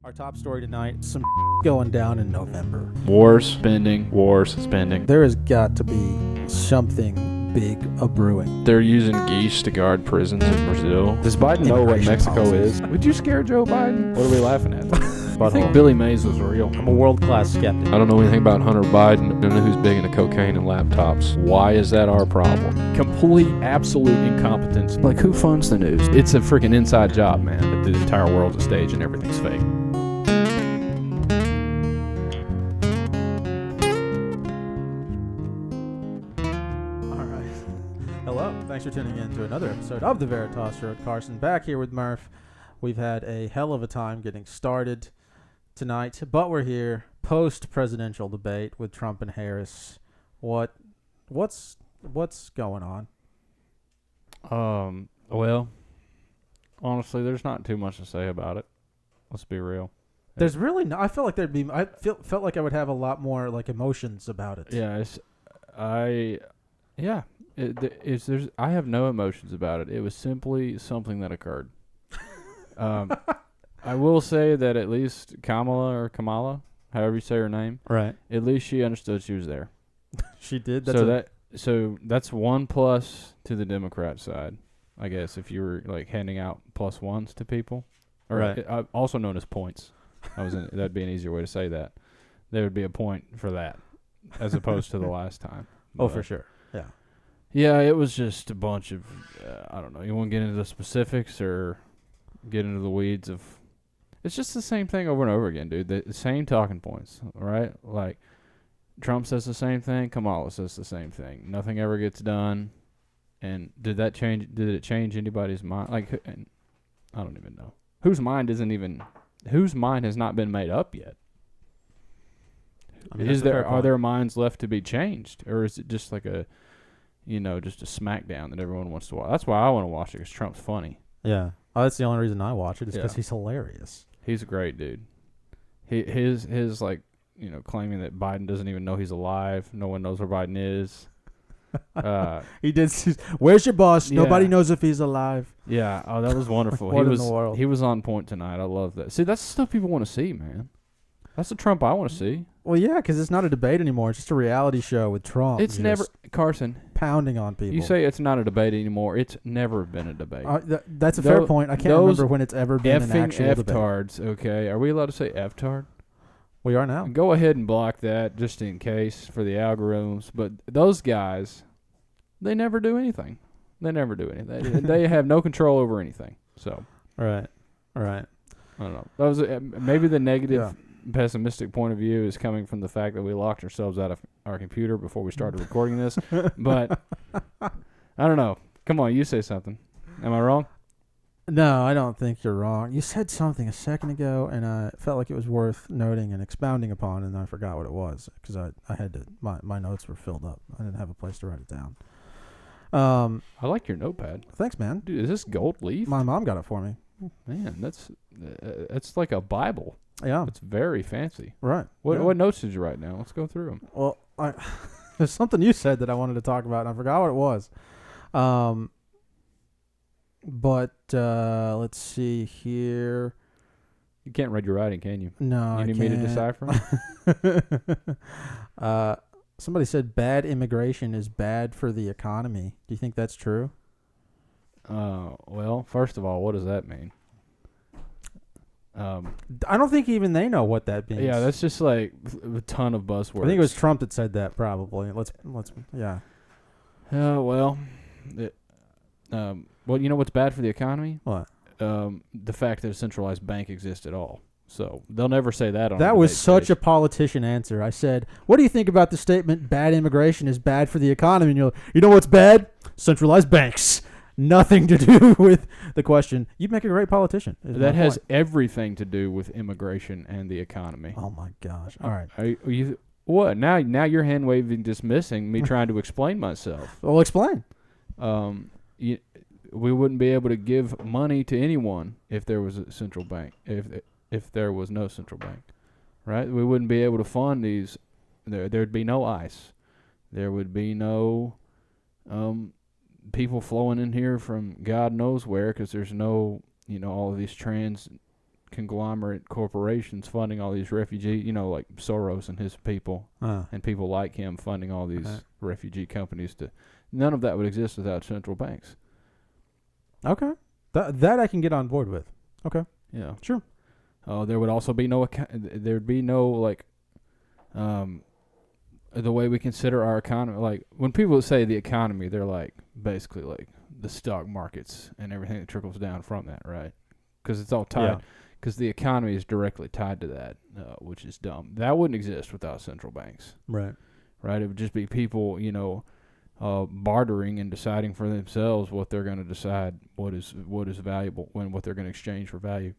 Our top story tonight, some going down in November. Wars, spending. There has got to be something big a-brewing. They're using geese to guard prisons in Brazil. Does Biden know what Mexico is? Would you scare Joe Biden? What are we laughing at? I think Billy Mays was real. I'm a world-class skeptic. I don't know anything about Hunter Biden. I don't know who's big into cocaine and laptops. Why is that our problem? Complete, absolute incompetence. Like, who funds the news? It's a freaking inside job, man. The entire world's a stage and everything's fake. Thanks for tuning in to another episode of the Veritas Show. Carson back here with Murph. We've had a hell of a time getting started tonight, but we're here post-presidential debate with Trump and Harris. What's going on? Well, honestly, there's not too much to say about it. Let's be real. There's really no. I feel like felt like I would have a lot more like emotions about it. I have no emotions about it. It was simply something that occurred. I will say that at least Kamala, however you say her name, right? At least she understood she was there. She did. So that's one plus to the Democrat side, I guess. If you were like handing out plus ones to people, or right? Also known as points. That'd be an easier way to say that. There would be a point for that, as opposed to the last time. Oh, for sure. Yeah. Yeah, it was just a bunch of, I don't know. You want to get into the specifics or get into the weeds of... It's just the same thing over and over again, dude. The same talking points, right? Like, Trump says the same thing. Kamala says the same thing. Nothing ever gets done. And did it change anybody's mind? Like, I don't even know. Whose mind has not been made up yet? I mean, are there minds left to be changed? Or is it just like just a smackdown that everyone wants to watch? That's why I want to watch it, because Trump's funny. Yeah. Oh, that's the only reason I watch it, is because he's hilarious. He's a great dude. His claiming that Biden doesn't even know he's alive. No one knows where Biden is. He did. Where's your boss? Yeah. Nobody knows if he's alive. Yeah. Oh, that was wonderful. What in the world? He was on point tonight. I love that. See, that's the stuff people want to see, man. That's the Trump I want to see. Well, yeah, because it's not a debate anymore. It's just a reality show with Trump. It's never, Carson, pounding on people. You say it's not a debate anymore. It's never been a debate. That's a fair point. I can't remember when it's ever been an actual debate. F-tards, okay. Are we allowed to say F-tard? We are now. Go ahead and block that just in case for the algorithms. But those guys, they never do anything. They They have no control over anything. So. Right. I don't know. That was maybe the negative, pessimistic point of view is coming from the fact that we locked ourselves out of our computer before we started recording this. But I don't know. Come on, you say something. Am I wrong? No, I don't think you're wrong. You said something a second ago, and I felt like it was worth noting and expounding upon, and I forgot what it was because I had to. My notes were filled up. I didn't have a place to write it down. I like your notepad. Thanks, man. Dude, is this gold leaf? My mom got it for me. Man, that's like a Bible. Yeah. It's very fancy. Right. What notes did you write down? Let's go through them. Well, there's something you said that I wanted to talk about, and I forgot what it was. But let's see here. You can't read your writing, can you? No, you need me to decipher? Somebody said bad immigration is bad for the economy. Do you think that's true? Well, first of all, what does that mean? I don't think even they know what that means. Yeah, that's just like a ton of buzzwords. I think it was Trump that said that, probably. Let's yeah. Well, you know what's bad for the economy? What? The fact that a centralized bank exists at all. So they'll never say that on that was such a politician answer. I said, what do you think about the statement, bad immigration is bad for the economy? And you know what's bad? Centralized banks. Nothing to do with the question. You'd make a great politician. That has everything to do with immigration and the economy. Oh, my gosh. All right. Are you what? Now you're hand-waving dismissing me trying to explain myself. Well, explain. We wouldn't be able to give money to anyone if there was a central bank, if there was no central bank, right? We wouldn't be able to fund these. There'd be no ICE. There would be no people flowing in here from God knows where, because there's no, all of these conglomerate corporations funding all these refugee, like Soros and his people, and people like him funding all these refugee companies. None of that would exist without central banks. Okay. That I can get on board with. Okay. Yeah. Sure. There would also be there'd be no the way we consider our economy. Like when people say the economy, they're like basically like the stock markets and everything that trickles down from that, right? Because it's all tied. Because the economy is directly tied to that, which is dumb. That wouldn't exist without central banks. Right. Right. It would just be people, bartering and deciding for themselves what they're going to decide what is valuable and what they're going to exchange for value.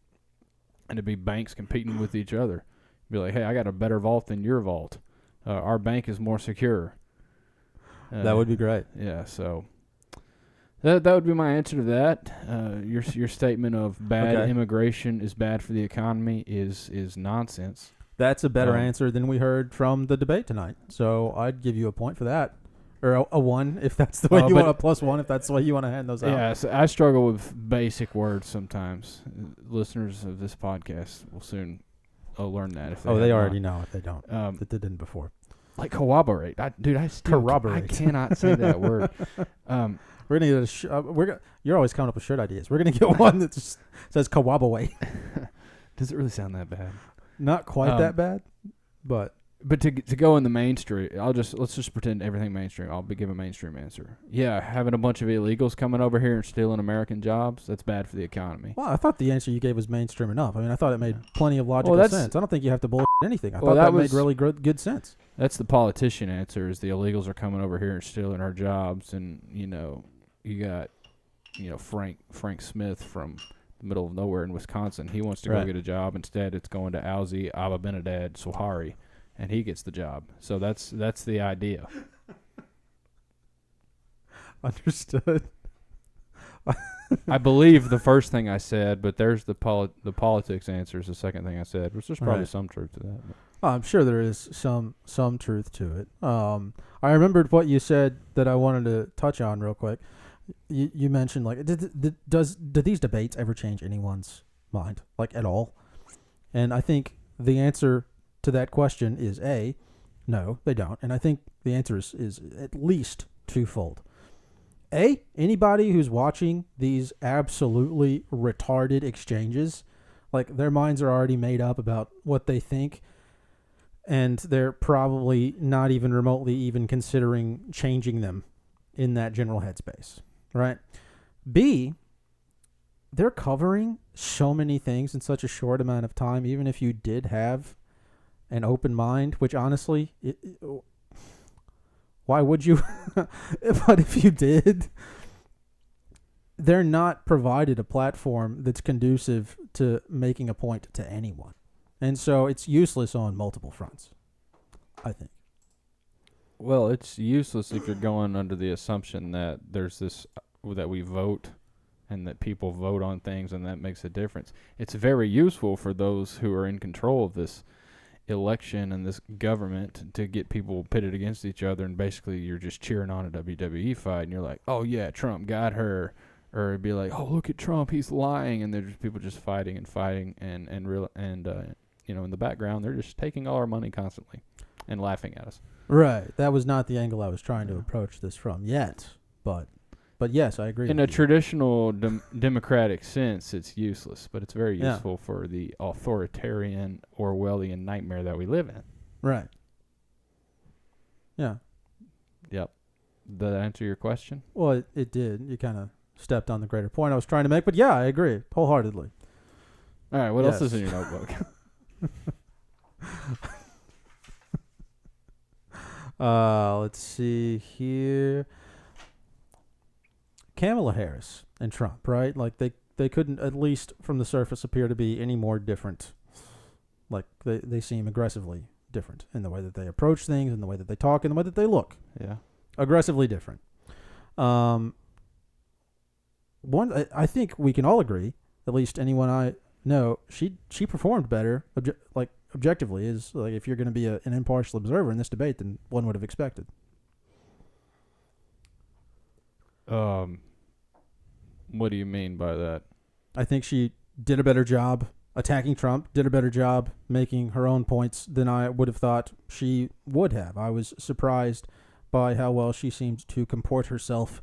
And it'd be banks competing with each other. Be like, hey, I got a better vault than your vault. Our bank is more secure. That would be great. Yeah, so that would be my answer to that. Your statement of bad immigration is bad for the economy is nonsense. That's a better answer than we heard from the debate tonight. So I'd give you a point for that. Or a 1 if that's the way you want, a +1 if that's the way you want to hand those out. Yeah, so I struggle with basic words sometimes. Listeners of this podcast will soon learn that. If they already know if they don't. That they didn't before. Like corroborate. Corroborate. I cannot say that word. We're gonna get you're always coming up with shirt ideas. We're gonna get one that just says corroborate. Does it really sound that bad? Not quite that bad, but to go in the mainstream, let's just pretend everything mainstream. I'll give a mainstream answer. Yeah, having a bunch of illegals coming over here and stealing American jobs, that's bad for the economy. Well, I thought the answer you gave was mainstream enough. I mean, I thought it made plenty of logical sense. I don't think you have to bullshit anything. I thought that made really good sense. That's the politician answer, is the illegals are coming over here and stealing our jobs, and you got Frank Smith from the middle of nowhere in Wisconsin. He wants to go get a job. Instead, it's going to Alzi Ababenadad Sohari, and he gets the job. So that's the idea. Understood. I believe the first thing I said, but there's the politics answer is the second thing I said, which there's probably some truth to that. I'm sure there is some truth to it. I remembered what you said that I wanted to touch on real quick. You mentioned, like, do these debates ever change anyone's mind, like, at all? And I think the answer to that question is A, no, they don't. And I think the answer is at least twofold. A, anybody who's watching these absolutely retarded exchanges, like, their minds are already made up about what they think, and they're probably not even remotely even considering changing them in that general headspace, right? B, they're covering so many things in such a short amount of time, even if you did have an open mind, which honestly, why would you? But if you did, they're not provided a platform that's conducive to making a point to anyone. And so it's useless on multiple fronts, I think. Well, it's useless if you're going under the assumption that there's this, that we vote and that people vote on things and that makes a difference. It's very useful for those who are in control of this election and this government to get people pitted against each other, and basically you're just cheering on a WWE fight and you're like, oh yeah, Trump got her. Or it'd be like, oh, look at Trump, he's lying, and there's people just fighting and in the background they're just taking all our money constantly and laughing at us. Right. That was not the angle I was trying to approach this from yet, but yes, I agree. In a traditional democratic sense, it's useless, but it's very useful for the authoritarian Orwellian nightmare that we live in. Right. Yeah. Yep. Did that answer your question? Well, it did. You kind of stepped on the greater point I was trying to make, but yeah, I agree wholeheartedly. All right, what else is in your notebook? Let's see here. Kamalaharris and Trump, right? Like they couldn't, at least from the surface, appear to be any more different. Like they seem aggressively different in the way that they approach things, in the way that they talk, in the way that they look. Yeah. Aggressively different. I think we can all agree, at least anyone I know, she performed better, objectively, is like, if you're going to be an impartial observer in this debate than one would have expected. What do you mean by that? I think she did a better job attacking Trump, did a better job making her own points than I would have thought she would have. I was surprised by how well she seemed to comport herself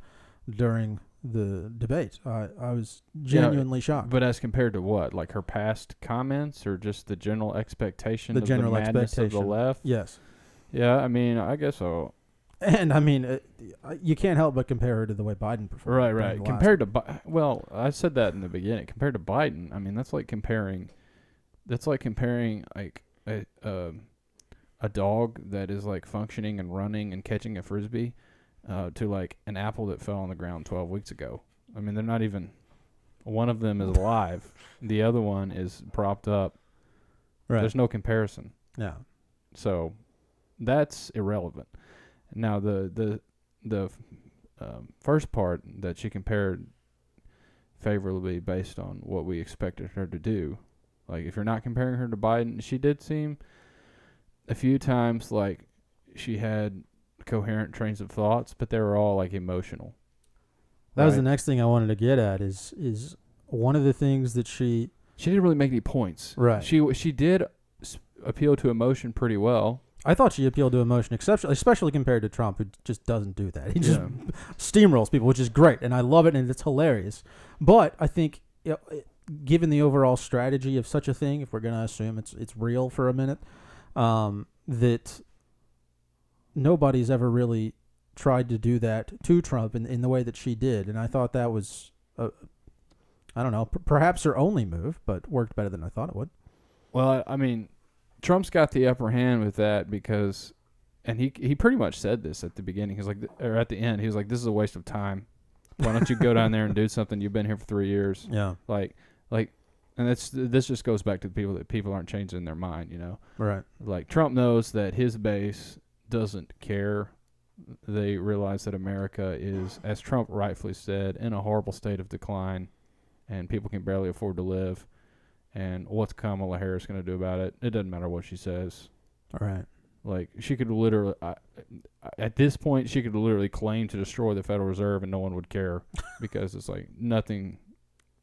during the debate. I was genuinely shocked. But as compared to what? Like her past comments or just the general expectation of the madness of the left? Yes. Yeah, I mean, I guess so. And, I mean, you can't help but compare her to the way Biden performed. Right. Compared to well, I said that in the beginning. Compared to Biden, I mean, that's like comparing like a dog that is like functioning and running and catching a frisbee to like an apple that fell on the ground 12 weeks ago. I mean, they're not even. One of them is alive. The other one is propped up. Right. There's no comparison. Yeah. So that's irrelevant. Now the first part that she compared favorably based on what we expected her to do, like if you're not comparing her to Biden, she did seem a few times like she had coherent trains of thoughts, but they were all like emotional. That was the next thing I wanted to get at is one of the things that she didn't really make any points. Right. She did appeal to emotion pretty well. I thought she appealed to emotion, especially compared to Trump, who just doesn't do that. He just steamrolls people, which is great, and I love it, and it's hilarious. But I think, given the overall strategy of such a thing, if we're going to assume it's real for a minute, that nobody's ever really tried to do that to Trump in the way that she did, and I thought that was, I don't know, perhaps her only move, but worked better than I thought it would. Well, I mean, Trump's got the upper hand with that because, and he pretty much said this at the beginning. He's like, or at the end, he was like, "This is a waste of time. Why don't you go down there and do something? You've been here for 3 years." Yeah. Like, and this just goes back to the people that people aren't changing their mind. You know. Right. Like Trump knows that his base doesn't care. They realize that America is, as Trump rightfully said, in a horrible state of decline, and people can barely afford to live. And what's Kamala Harris going to do about it? It doesn't matter what she says. All right. Like, she could literally, at this point, she could literally claim to destroy the Federal Reserve and no one would care because it's like nothing.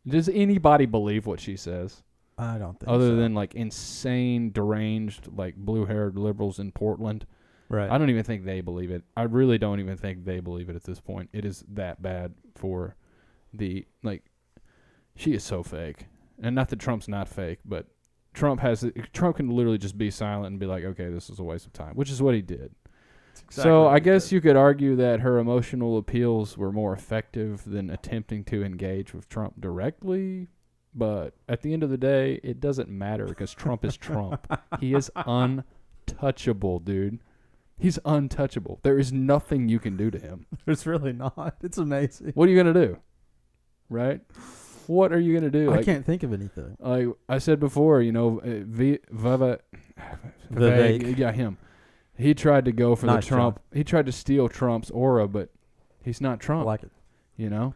Does anybody believe what she says? I don't think Other so. than, like, insane, deranged, like, blue-haired liberals in Portland. Right. I don't even think they believe it. I really don't even think they believe it at this point. It is that bad for the, like, she is so fake. And not that Trump's not fake, but Trump can literally just be silent and be like, okay, this is a waste of time, which is what he did. So I guess you could argue that her emotional appeals were more effective than attempting to engage with Trump directly. But at the end of the day, it doesn't matter because Trump is Trump. He is untouchable, dude. He's untouchable. There is nothing you can do to him. There's really not. It's amazing. What are you going to do? Right? What are you going to do? I can't think of anything. Like I said before, you know, Vivek. Yeah, him. He tried to go for the Trump. Job. He tried to steal Trump's aura, but he's not Trump. I like it. You know?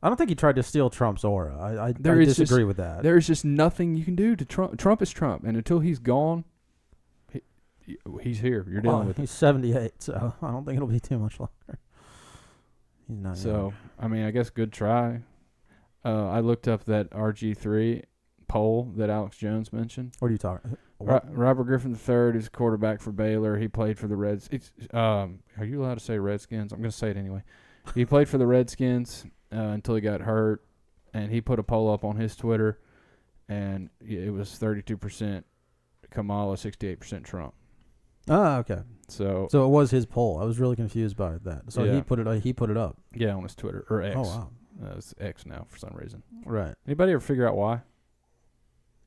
I don't think he tried to steal Trump's aura. I disagree with that. There is just nothing you can do to Trump. Trump is Trump, and until he's gone, he's here. You're dealing with he's 78, so I don't think it'll be too much longer. He's not young. I mean, I guess good try. I looked up that RG3 poll that Alex Jones mentioned. What are you talking? Robert Griffin III is quarterback for Baylor. He played for the Reds. Are you allowed to say Redskins? I'm going to say it anyway. He played for the Redskins until he got hurt, and he put a poll up on his Twitter, and it was 32% Kamala, 68% Trump. Ah, okay. So it was his poll. I was really confused by that. So he put it up. Yeah, on his Twitter or X. Oh wow. It's X now for some reason. Right. Anybody ever figure out why?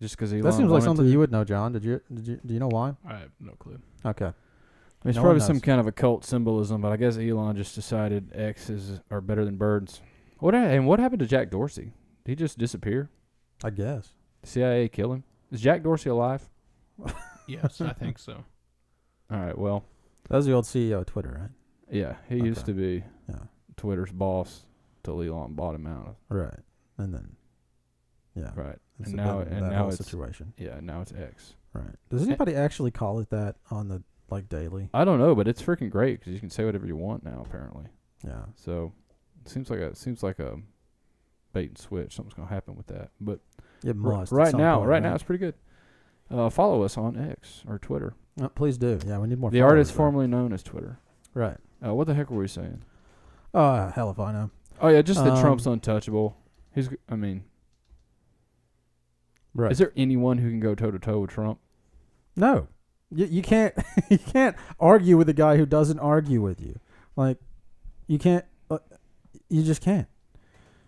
Just because Elon that seems like something to? You would know, John. Do you know why? I have no clue. Okay. It's probably some kind of occult symbolism, but I guess Elon just decided X's are better than birds. What happened to Jack Dorsey? Did he just disappear? I guess. The CIA kill him? Is Jack Dorsey alive? Yes, I think so. All right, well. That was the old CEO of Twitter, right? Yeah, he used to be Twitter's boss till Elon bought him out. Right. And then, yeah. Right. It's and now it's situation. Yeah, now it's X. Right. Does anybody actually call it that on the daily? I don't know, but it's freaking great because you can say whatever you want now. Apparently. Yeah. So it seems like a bait and switch. Something's gonna happen with that. But It must. at Right some now, point, right now it's pretty good. Follow us on X or Twitter. Please do. Yeah, we need more. The followers artist there. formerly known as Twitter. Right. What the heck were we saying? Hell if I know. Oh yeah, just that Trump's untouchable. Right. Is there anyone who can go toe to toe with Trump? No. You can't. You can't argue with a guy who doesn't argue with you. Like, you can't. You just can't.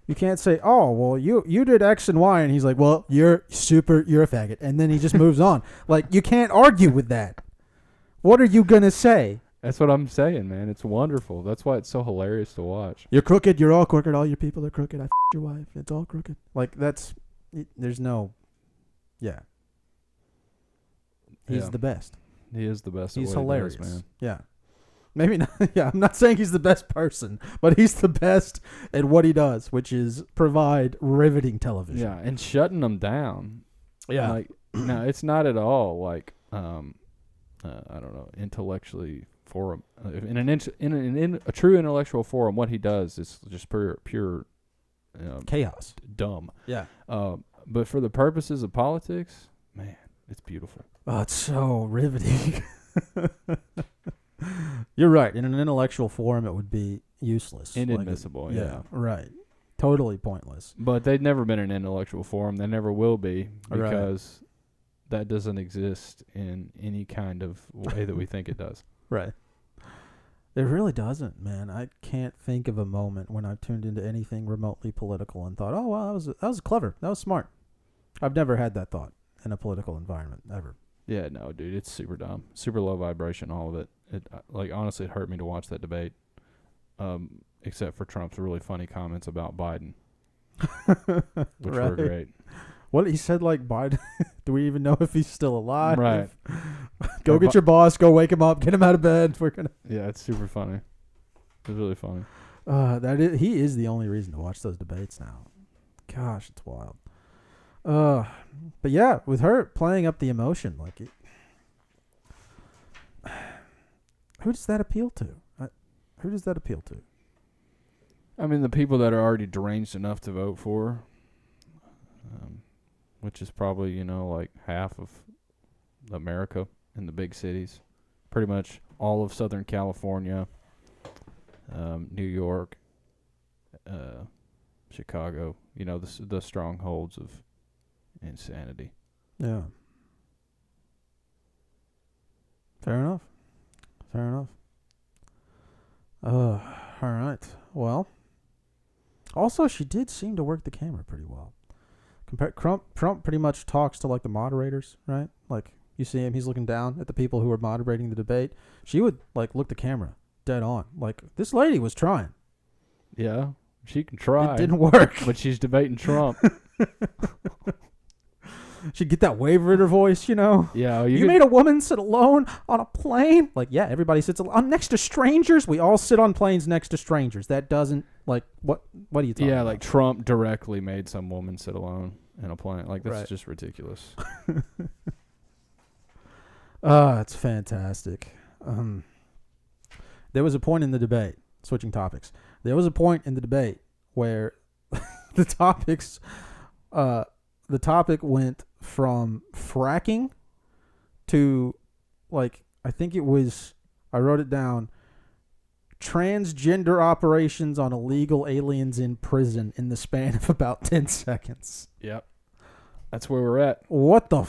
You can't say, "Oh, well, you did X and Y," and he's like, "Well, you're a faggot," and then he just moves on. Like, you can't argue with that. What are you gonna say? That's what I'm saying, man. It's wonderful. That's why it's so hilarious to watch. You're crooked. You're all crooked. All your people are crooked. I f***ed your wife. It's all crooked. Like, there's no. Yeah. He's the best. He is the best. He's at what hilarious, he does, man. Yeah. Maybe not. Yeah, I'm not saying he's the best person, but he's the best at what he does, which is provide riveting television. Yeah, and shutting them down. Yeah. Like, no, it's not at all like I don't know, intellectually forum. In a true intellectual forum, what he does is just pure chaos. Dumb. Yeah. But for the purposes of politics, man, it's beautiful. Oh, it's so riveting. You're right. In an intellectual forum, it would be useless. Inadmissible, yeah. Right. Totally pointless. But they've never been an intellectual forum. They never will be because that doesn't exist in any kind of way that we think it does. Right. It really doesn't, man. I can't think of a moment when I've tuned into anything remotely political and thought, "Oh, wow, that was clever. That was smart." I've never had that thought in a political environment ever. Yeah, no, dude, it's super dumb, super low vibration, all of it. It honestly, it hurt me to watch that debate. Except for Trump's really funny comments about Biden, which were great. What he said, like, Biden, do we even know if he's still alive? Right. Go get your boss. Go wake him up. Get him out of bed. We're gonna. Yeah, it's super funny. It's really funny. He is the only reason to watch those debates now. Gosh, it's wild. But yeah, with her playing up the emotion, like, who does that appeal to? Who does that appeal to? I mean, the people that are already deranged enough to vote for, which is probably, like half of America in the big cities. Pretty much all of Southern California, New York, Chicago, the strongholds of insanity. Yeah. Fair enough. All right. Well, also she did seem to work the camera pretty well. Trump pretty much talks to, like, the moderators, right? Like, you see him, he's looking down at the people who are moderating the debate. She would, like, look the camera dead on. Like, this lady was trying. Yeah, she can try. It didn't work. But she's debating Trump. She'd get that waver in her voice, Yeah. You made a woman sit alone on a plane? Like, yeah, everybody sits alone next to strangers. We all sit on planes next to strangers. That doesn't, like, what are you talking about? Yeah, like Trump directly made some woman sit alone in a plane. Like, that's just ridiculous. It's fantastic. There was a point in the debate, switching topics. There was a point in the debate where the topic went from fracking to, like, I think it was, I wrote it down, transgender operations on illegal aliens in prison in the span of about 10 seconds. Yep. That's where we're at. What the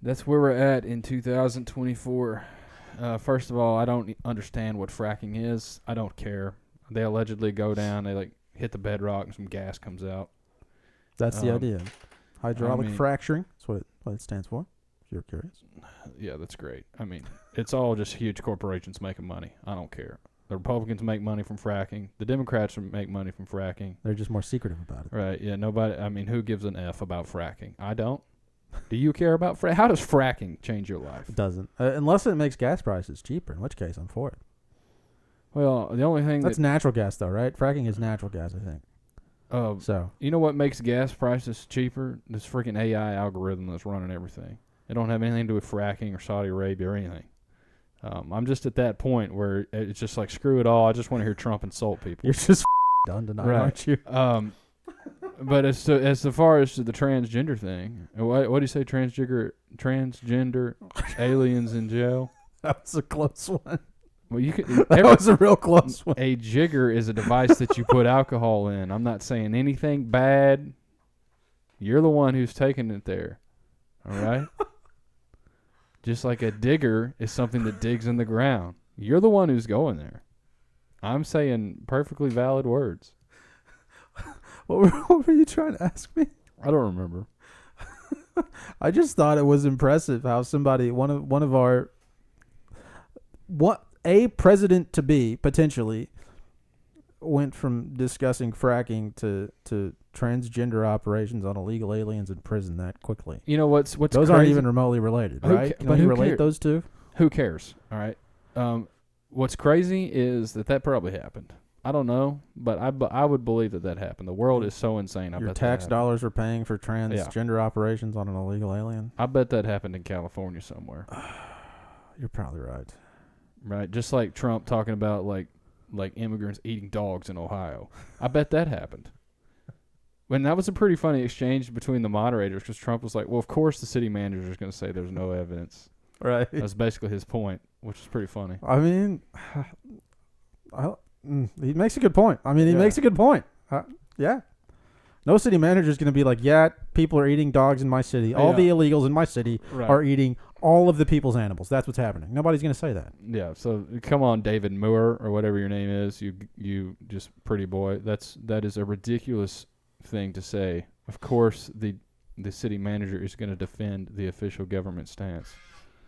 That's where we're at in 2024. First of all, I don't understand what fracking is. I don't care. They allegedly go down, they, like, hit the bedrock and some gas comes out. That's the idea. Hydraulic fracturing. That's what it stands for, if you're curious. Yeah, that's great. I mean, it's all just huge corporations making money. I don't care. The Republicans make money from fracking. The Democrats make money from fracking. They're just more secretive about it. Right, yeah, nobody, I mean, who gives an F about fracking? I don't. Do you care about fracking? How does fracking change your life? It doesn't. Unless it makes gas prices cheaper, in which case I'm for it. Well, the only thing that's natural gas, though, right? Fracking is natural gas, I think. So you know what makes gas prices cheaper? This freaking AI algorithm that's running everything. It don't have anything to do with fracking or Saudi Arabia or anything. I'm just at that point where it's just like, screw it all. I just want to hear Trump insult people. You're just done tonight, aren't you? But as far as the transgender thing, what do you say? Transgender aliens in jail. That was a close one. Well, you could. That was a real close one. A jigger is a device that you put alcohol in. I'm not saying anything bad. You're the one who's taking it there. All right? Just like a digger is something that digs in the ground. You're the one who's going there. I'm saying perfectly valid words. What were you trying to ask me? I don't remember. I just thought it was impressive how somebody, a president to be, potentially, went from discussing fracking to transgender operations on illegal aliens in prison that quickly. You know what's those crazy? aren't even remotely related, right? Can you relate those two? Who cares? All right. What's crazy is that probably happened. I don't know, but I would believe that happened. The world is so insane. Your tax dollars are paying for transgender operations on an illegal alien? I bet that happened in California somewhere. You're probably right. Right, just like Trump talking about like immigrants eating dogs in Ohio. I bet that happened. When that was a pretty funny exchange between the moderators, because Trump was like, well, of course the city manager is going to say there's no evidence. Right. That's basically his point, which is pretty funny. I mean, he makes a good point. Yeah. No city manager is going to be like, yeah, people are eating dogs in my city. All the illegals in my city are eating all of the people's animals. That's what's happening. Nobody's going to say that. Yeah, so come on, David Moore, or whatever your name is, you just pretty boy. That is a ridiculous thing to say. Of course, the city manager is going to defend the official government stance.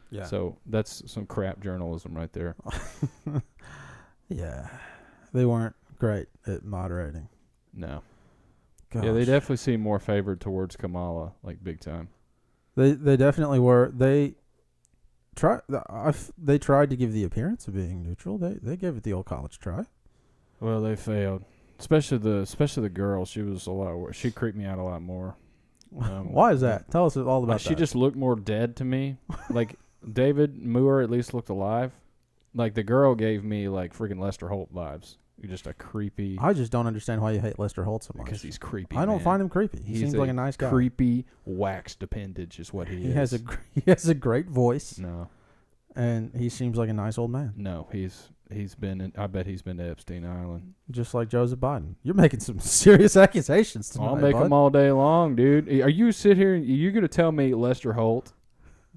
Yeah. So that's some crap journalism right there. Yeah. They weren't great at moderating. No. Gosh. Yeah, they definitely seem more favored towards Kamala, like big time. They definitely were. They tried to give the appearance of being neutral. They gave it the old college try. Well, they failed. Especially the girl. She was a lot worse. She creeped me out a lot more. Why is that? Tell us all about that. She just looked more dead to me. Like David Moore at least looked alive. Like the girl gave me like freaking Lester Holt vibes. Just a creepy. I just don't understand why you hate Lester Holt so much. Because he's creepy. I don't find him creepy. He seems like a nice guy. Creepy waxed appendage is what he is. He has a great voice. No. And he seems like a nice old man. No, he's been. I bet he's been to Epstein Island. Just like Joseph Biden. You're making some serious accusations tonight. I'll make them all day long, dude. Are you sit here? You're gonna tell me Lester Holt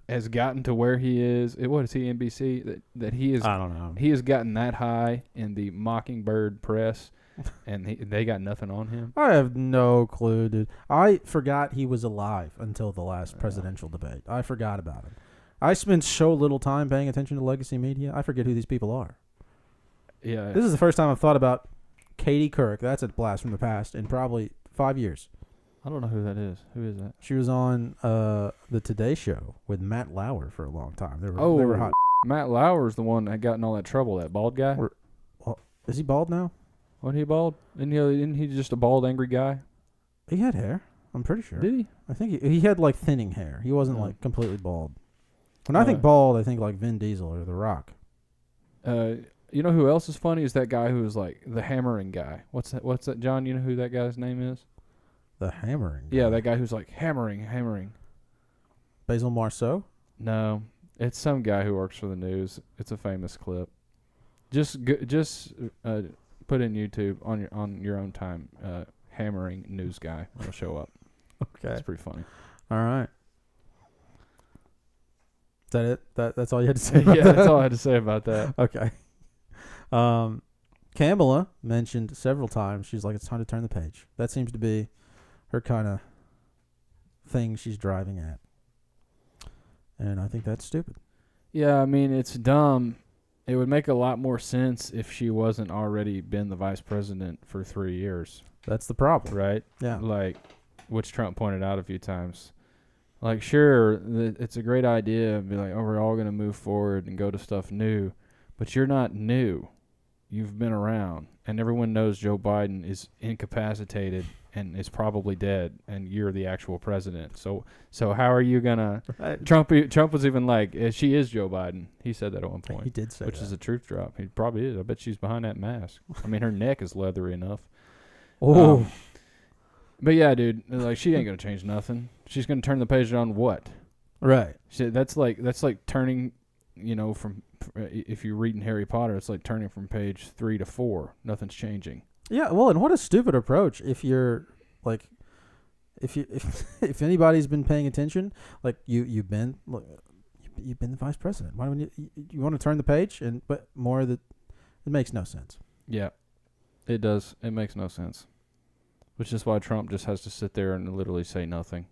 has gotten to where he is? What is he, NBC? That he is. I don't know. He has gotten that high in the Mockingbird press, and they got nothing on him. I have no clue, dude. I forgot he was alive until the last presidential debate. I forgot about him. I spend so little time paying attention to legacy media. I forget who these people are. Yeah. This is the first time I've thought about Katie Couric. That's a blast from the past in probably 5 years. I don't know who that is. Who is that? She was on the Today Show with Matt Lauer for a long time. They were hot. Matt Lauer's the one that got in all that trouble. That bald guy. Is he bald now? Wasn't he bald? Isn't he just a bald, angry guy? He had hair. I'm pretty sure. Did he? I think he had like thinning hair. He wasn't like completely bald. When I think bald, I think like Vin Diesel or The Rock. You know who else is funny? Is that guy who is like the hammering guy. What's that, John? You know who that guy's name is? The hammering guy? Yeah, that guy who's like hammering. Basil Marceau? No, it's some guy who works for the news. It's a famous clip. Just put in YouTube on your own time. Hammering news guy. It'll show up. Okay, it's pretty funny. All right. Is that it? That's all you had to say? Yeah, that's all I had to say about that. Okay. Kamala mentioned several times. She's like, it's time to turn the page. That seems to be her kind of thing she's driving at. And I think that's stupid. Yeah, I mean, it's dumb. It would make a lot more sense if she wasn't already been the vice president for 3 years. That's the problem. Right? Yeah. Like, which Trump pointed out a few times. Like, sure, it's a great idea to be like, oh, we're all going to move forward and go to stuff new. But you're not new. You've been around. And everyone knows Joe Biden is incapacitated and is probably dead, and you're the actual president. So how are you going to... Right. Trump was even like, she is Joe Biden. He said that at one point. He did say which that. is a truth drop. He probably is. I bet she's behind that mask. I mean, her neck is leathery enough. Oh. But yeah, dude, like she ain't gonna change nothing. She's gonna turn the page on what? Right. That's like turning, from if you're reading Harry Potter, it's like turning from page 3 to 4. Nothing's changing. Yeah. Well, and what a stupid approach. If you're like, if anybody's been paying attention, like you've been the vice president. Why don't you want to turn the page? But more that it makes no sense. Yeah, it does. It makes no sense. Which is why Trump just has to sit there and literally say nothing.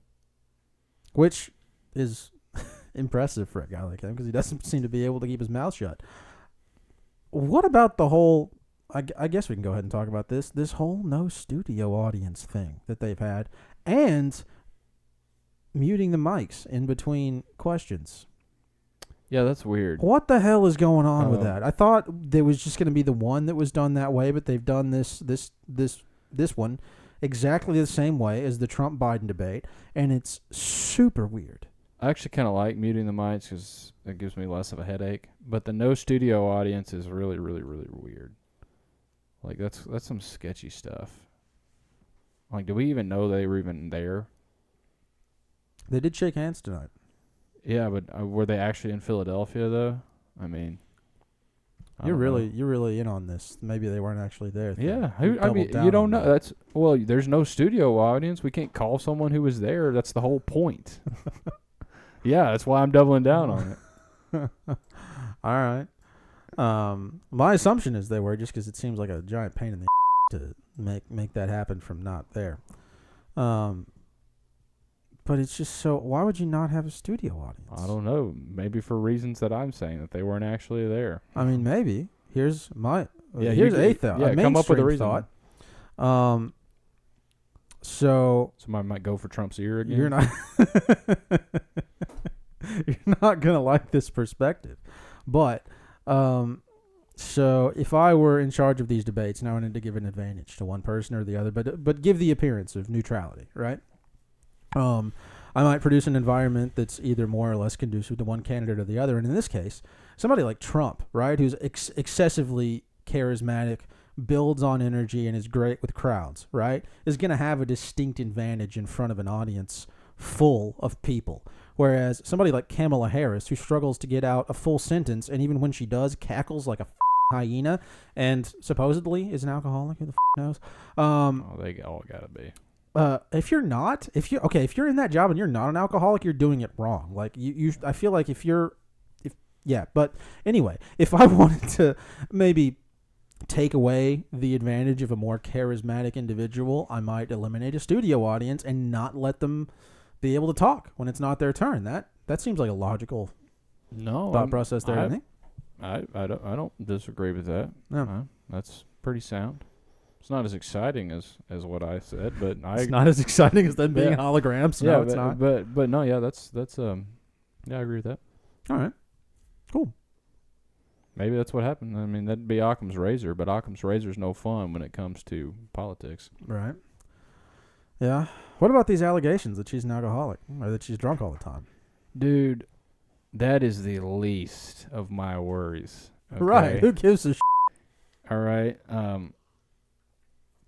Which is impressive for a guy like him because he doesn't seem to be able to keep his mouth shut. What about the whole... I guess we can go ahead and talk about this whole no studio audience thing that they've had and muting the mics in between questions. Yeah, that's weird. What the hell is going on with that? I thought there was just going to be the one that was done that way, but they've done this one exactly the same way as the Trump-Biden debate, and it's super weird. I actually kind of like muting the mics because it gives me less of a headache. But the no studio audience is really, really, really weird. Like, that's some sketchy stuff. Like, do we even know they were even there? They did shake hands tonight. Yeah, but were they actually in Philadelphia, though? I mean... You're really in on this. Maybe they weren't actually there. Yeah, you don't know. There's no studio audience. We can't call someone who was there. That's the whole point. Yeah, that's why I'm doubling down on it. All right. My assumption is they were just because it seems like a giant pain in the to make that happen from not there. But it's just so. Why would you not have a studio audience? I don't know. Maybe for reasons that I'm saying that they weren't actually there. I mean, maybe. Here's a thought. Yeah, come up with a reason. Thought. So somebody might go for Trump's ear again. You're not gonna like this perspective, but so if I were in charge of these debates and I wanted to give an advantage to one person or the other, but give the appearance of neutrality, right? I might produce an environment that's either more or less conducive to one candidate or the other. And in this case, somebody like Trump, right, who's excessively charismatic, builds on energy, and is great with crowds, right, is going to have a distinct advantage in front of an audience full of people. Whereas somebody like Kamala Harris, who struggles to get out a full sentence, and even when she does, cackles like a hyena, and supposedly is an alcoholic, who the knows? They all got to be. If you're in that job and you're not an alcoholic, you're doing it wrong. Like I feel like but anyway, if I wanted to maybe take away the advantage of a more charismatic individual, I might eliminate a studio audience and not let them be able to talk when it's not their turn. That seems like a logical thought process there, doesn't it? I don't disagree with that. No. That's pretty sound. It's not as exciting as what I said, but it's not as exciting as them being holograms. Yeah, no, it's not. But no, yeah, that's I agree with that. All right, cool. Maybe that's what happened. I mean, that'd be Occam's razor, but Occam's razor's no fun when it comes to politics. Right. Yeah. What about these allegations that she's an alcoholic or that she's drunk all the time? Dude, that is the least of my worries. Okay? Right. Who gives a All right.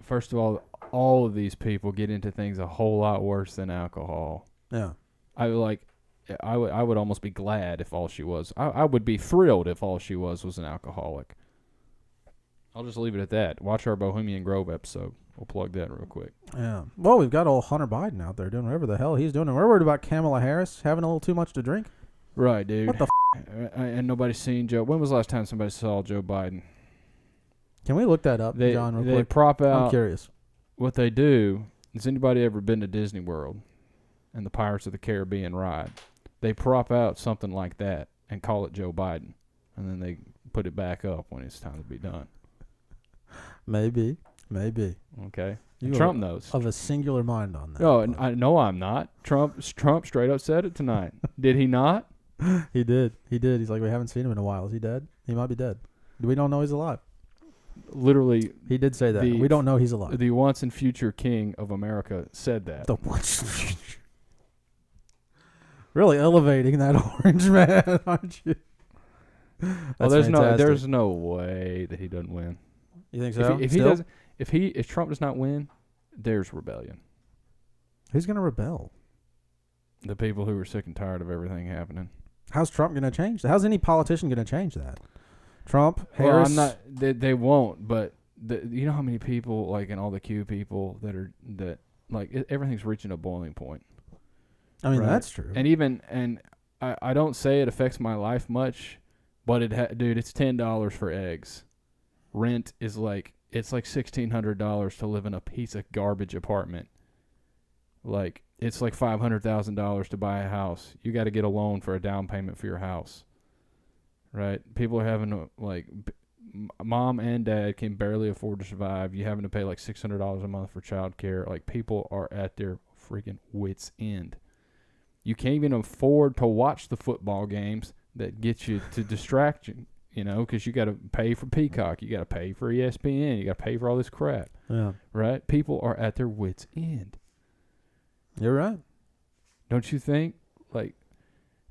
First of all of these people get into things a whole lot worse than alcohol. Yeah. I would almost be glad if all she was. I would be thrilled if all she was an alcoholic. I'll just leave it at that. Watch our Bohemian Grove episode. We'll plug that real quick. Yeah. Well, we've got old Hunter Biden out there doing whatever the hell he's doing. And we're worried about Kamala Harris having a little too much to drink. Right, dude. What the and nobody's seen Joe. When was the last time somebody saw Joe Biden? Can we look that up, John, real quick? They prop out. I'm curious. What they do, has anybody ever been to Disney World and the Pirates of the Caribbean ride? They prop out something like that and call it Joe Biden. And then they put it back up when it's time to be done. Maybe. Okay. Trump knows. Of a singular mind on that. No, I'm not. Trump straight up said it tonight. Did he not? He did. He's like, we haven't seen him in a while. Is he dead? He might be dead. We don't know he's alive. Literally, he did say that. We don't know he's alive. The once and future king of America said that. The once and future. Really elevating that orange man, aren't you? There's no way that he doesn't win. You think so? If Trump does not win, there's rebellion. Who's going to rebel? The people who are sick and tired of everything happening. How's Trump going to change that? How's any politician going to change that? Trump, Well, Harris? I'm not. They won't. But you know how many people, like, and all the Q people that everything's reaching a boiling point. I mean, right? that's true. And I don't say it affects my life much, but dude, it's $10 for eggs. Rent is it's like $1,600 to live in a piece of garbage apartment. Like, it's like $500,000 to buy a house. You got to get a loan for a down payment for your house. Right? People are having to, mom and dad can barely afford to survive. You're having to pay like $600 a month for child care. Like, people are at their freaking wits' end. You can't even afford to watch the football games that get you to distract you, because you got to pay for Peacock. You got to pay for ESPN. You got to pay for all this crap. Yeah. Right? People are at their wits' end. You're right. Don't you think?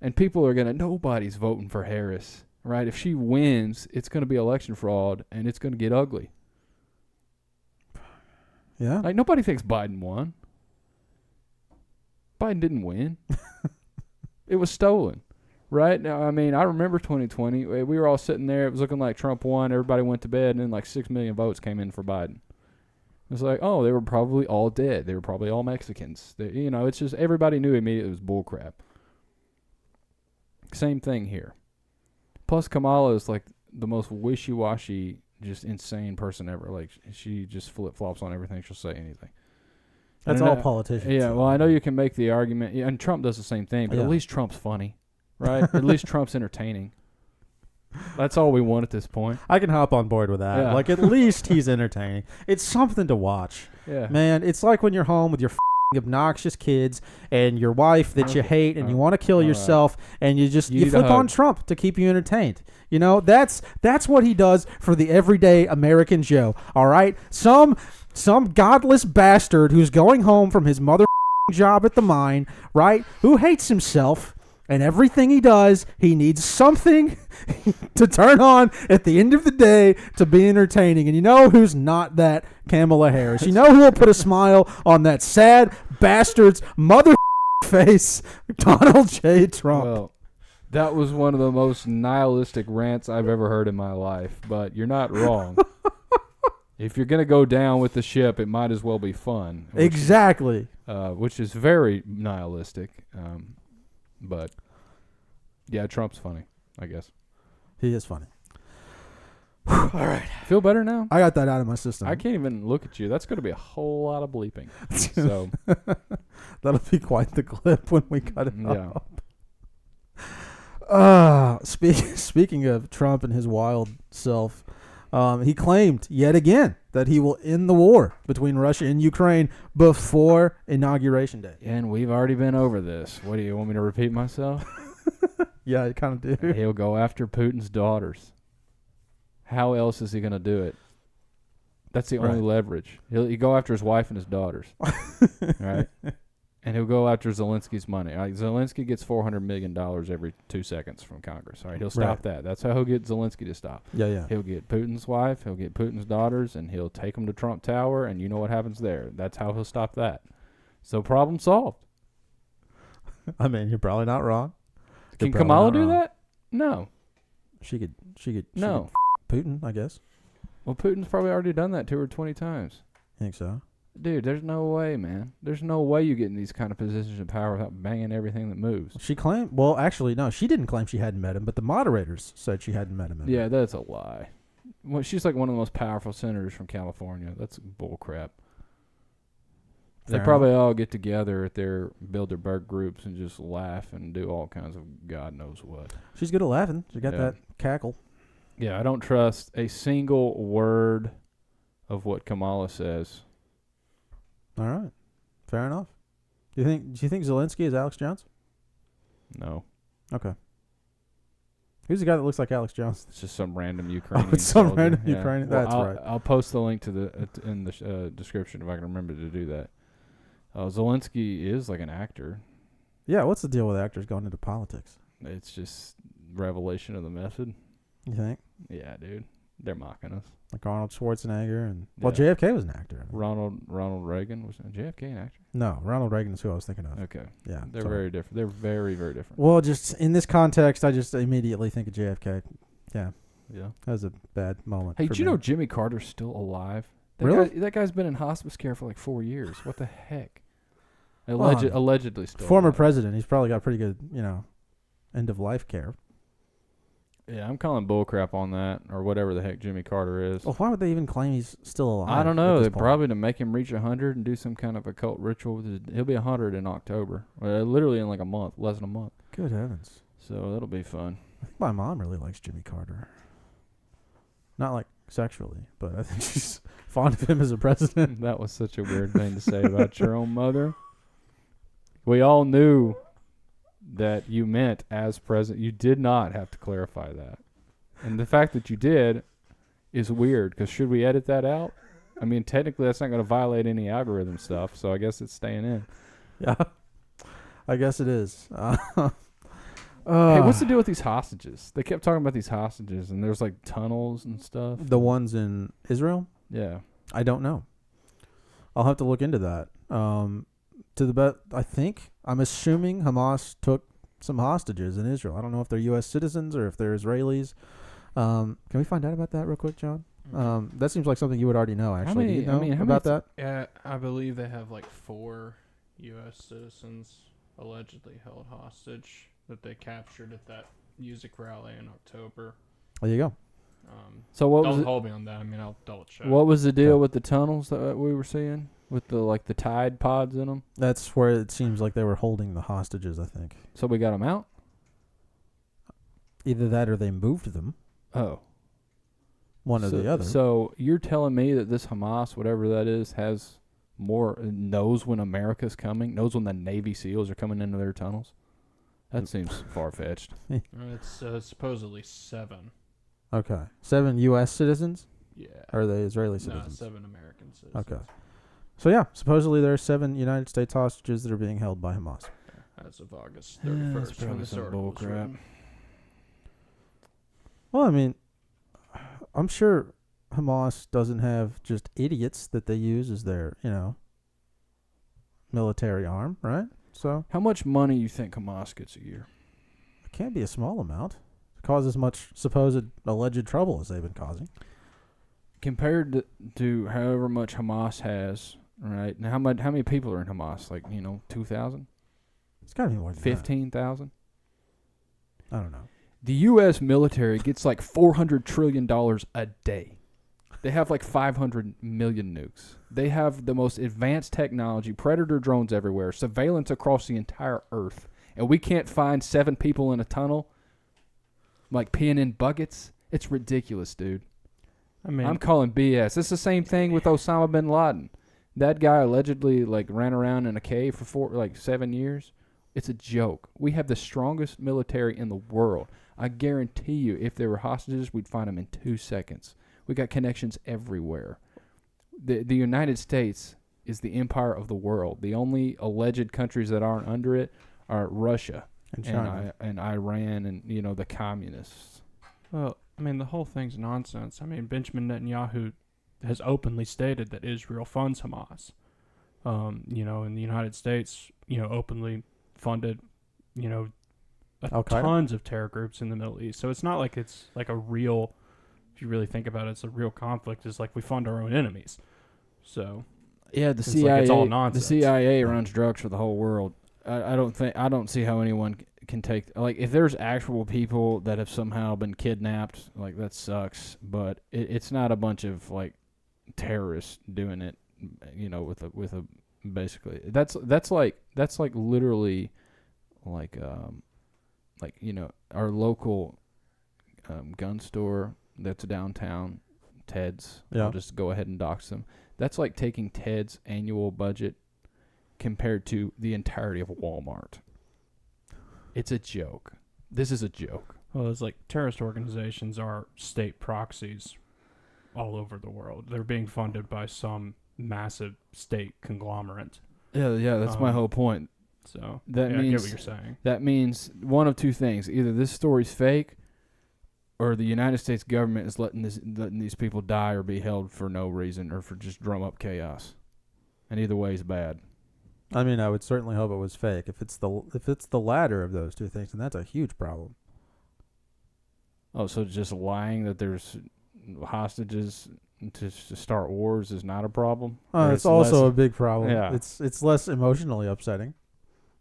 And people are nobody's voting for Harris, right? If she wins, it's going to be election fraud, and it's going to get ugly. Yeah. Nobody thinks Biden won. Biden didn't win. It was stolen, right? Now, I mean, I remember 2020. We were all sitting there. It was looking like Trump won. Everybody went to bed, and then 6 million votes came in for Biden. It's like, oh, they were probably all dead. They were probably all Mexicans. It's just everybody knew immediately it was bullcrap. Same thing here. Plus, Kamala is the most wishy-washy, just insane person ever. She just flip-flops on everything. She'll say anything. That's all politicians. Yeah, well, I know you can make the argument, and Trump does the same thing, but at least Trump's funny, right? At least Trump's entertaining. That's all we want at this point. I can hop on board with that. Yeah. At least he's entertaining. It's something to watch. Yeah. Man, it's like when you're home with your obnoxious kids and your wife that you hate and you want to kill yourself and you flip on Trump to keep you entertained. That's what he does for the everyday American Joe. All right? Some godless bastard who's going home from his mother job at the mine, right? Who hates himself. And everything he does, he needs something to turn on at the end of the day to be entertaining. And you know who's not that? Kamala Harris. You know who will put a smile on that sad bastard's mother face? Donald J. Trump. Well, that was one of the most nihilistic rants I've ever heard in my life. But you're not wrong. If you're going to go down with the ship, it might as well be fun. Exactly. Which is very nihilistic. But, yeah, Trump's funny, I guess. He is funny. All right. Feel better now? I got that out of my system. I can't even look at you. That's going to be a whole lot of bleeping. So that'll be quite the clip when we cut it yeah. up. Speaking of Trump and his wild self, he claimed yet again that he will end the war between Russia and Ukraine before Inauguration Day. And we've already been over this. What do you want me to repeat myself? Yeah, I kind of do. He'll go after Putin's daughters. How else is he going to do it? That's the only leverage. He'll go after his wife and his daughters. Right? And he'll go after Zelensky's money. Zelensky gets $400 million every 2 seconds from Congress. All right, he'll stop that. That's how he'll get Zelensky to stop. Yeah. He'll get Putin's wife, he'll get Putin's daughters, and he'll take them to Trump Tower, and you know what happens there. That's how he'll stop that. So problem solved. I mean, you're probably not wrong. Can Kamala do that? No. She could No. Putin, I guess. Well, Putin's probably already done that to her 20 times. You think so? Dude, there's no way, man. There's no way you get in these kind of positions of power without banging everything that moves. She claimed... Well, actually, no. She didn't claim she hadn't met him, but the moderators said she hadn't met him. Yeah, that's a lie. Well, she's like one of the most powerful senators from California. That's bull crap. They probably all get together at their Bilderberg groups and just laugh and do all kinds of God knows what. She's good at laughing. She got that cackle. Yeah, I don't trust a single word of what Kamala says. All right. Fair enough. Do you think Zelensky is Alex Jones? No. Okay. Who's the guy that looks like Alex Jones? It's just some random Ukrainian. Oh, it's some soldier. random Ukrainian. Well, That's right. I'll post the link to in the description if I can remember to do that. Zelensky is like an actor. Yeah, what's the deal with actors going into politics? It's just revelation of the method. You think? Yeah, dude. They're mocking us. Like Arnold Schwarzenegger and Yeah. JFK was an actor. Ronald Reagan was JFK an actor? No, Ronald Reagan is who I was thinking of. Okay. Yeah, They're sorry. very different. They're very, very different. Well, just in this context, I just immediately think of JFK. Yeah, Yeah. that was a bad moment. Hey, for did you me. know Jimmy Carter's still alive? Really? That guy's been in hospice care for like 4 years. What the heck? Well, Allegedly still former alive. president? He's probably got pretty good, end of life care. Yeah, I'm calling bullcrap on that, or whatever the heck Jimmy Carter is. Well, why would they even claim he's still alive? I don't at know. this They point? probably to make him reach 100 and do some kind of occult ritual. He'll be 100 in October. Literally in like a month, less than a month. Good heavens! So that'll be fun. I think my mom really likes Jimmy Carter. Not like sexually, but I think she's fond of him as a president. That was such a weird thing to say about your own mother. We all knew that you meant as president. You did not have to clarify that. And the fact that you did is weird, because should we edit that out? I mean, technically that's not going to violate any algorithm stuff, so I guess it's staying in. Yeah, I guess it is. Hey, what's the deal with these hostages? They kept talking about these hostages, and there's like tunnels and stuff. The ones in Israel? Yeah. I don't know. I'll have to look into that. I'm assuming Hamas took some hostages in Israel. I don't know if they're U.S. citizens or if they're Israelis. Can we find out about that real quick, John? That seems like something you would already know, actually. Do you know about that? Yeah, I believe they have like 4 U.S. citizens allegedly held hostage that they captured at that music rally in October. There you go. So what was Don't it? hold me on that. I mean, I'll double check. What was the deal Okay. with the tunnels that we were seeing with the Tide pods in them? That's where it seems like they were holding the hostages, I think. So we got them out? Either that or they moved them, Oh. one or the other. So you're telling me that this Hamas, whatever that is, knows when America's coming, knows when the Navy SEALs are coming into their tunnels? That seems far-fetched. It's supposedly 7. Okay. 7 U.S. citizens? Yeah. Or are they Israeli No, citizens? 7 American citizens. Okay. So, yeah, supposedly there are 7 United States hostages that are being held by Hamas. As of August Yeah, 31st. that's when probably this some article was bullcrap. written. Well, I mean, I'm sure Hamas doesn't have just idiots that they use as their, military arm, right? So How much money you think Hamas gets a year? it can't be a small amount. It causes much supposed alleged trouble as they've been causing. Compared to however much Hamas has, right? Now, how many people are in Hamas? 2,000? It's got to be more than 15,000? that. I don't know. The U.S. military gets like $400 trillion a day. They have like 500 million nukes. They have the most advanced technology, predator drones everywhere, surveillance across the entire earth. And we can't find 7 people in a tunnel, like peeing in buckets? It's ridiculous, dude. I mean, I'm calling BS. It's the same thing with Osama bin Laden. That guy allegedly ran around in a cave for 7 years. It's a joke. We have the strongest military in the world. I guarantee you, if there were hostages, we'd find them in 2 seconds. We got connections everywhere. The United States is the empire of the world. The only alleged countries that aren't under it are Russia And China. and Iran and the communists. well, I mean, the whole thing's nonsense. I mean, Benjamin Netanyahu has openly stated that Israel funds Hamas. In the United States, openly funded, Al-Qaeda? tons of terror groups in the Middle East. So it's not like it's like a real, if you really think about it, it's a real conflict. It's like we fund our own enemies. So Yeah, the It's CIA. like it's all The nonsense. CIA runs drugs for the whole world. I don't see how anyone can take if there's actual people that have somehow been kidnapped, that sucks. But it's not a bunch of terrorists doing it, with a basically that's literally our local gun store that's downtown, Ted's. Yeah. I'll just go ahead and dox them. That's like taking Ted's annual budget compared to the entirety of Walmart. It's a joke. This is a joke. Well, it's like terrorist organizations are state proxies all over the world. They're being funded by some massive state conglomerate. Yeah, that's my whole point. So That I get means- what you're saying. That means one of two things. Either this story's fake or the United States government is letting these people die or be held for no reason or for just drum up chaos. And either way is bad. I mean, I would certainly hope it was fake. If it's the latter of those two things, then that's a huge problem. Oh, so just lying that there's hostages to start wars is not a problem? It's also a big problem. Yeah. It's less emotionally upsetting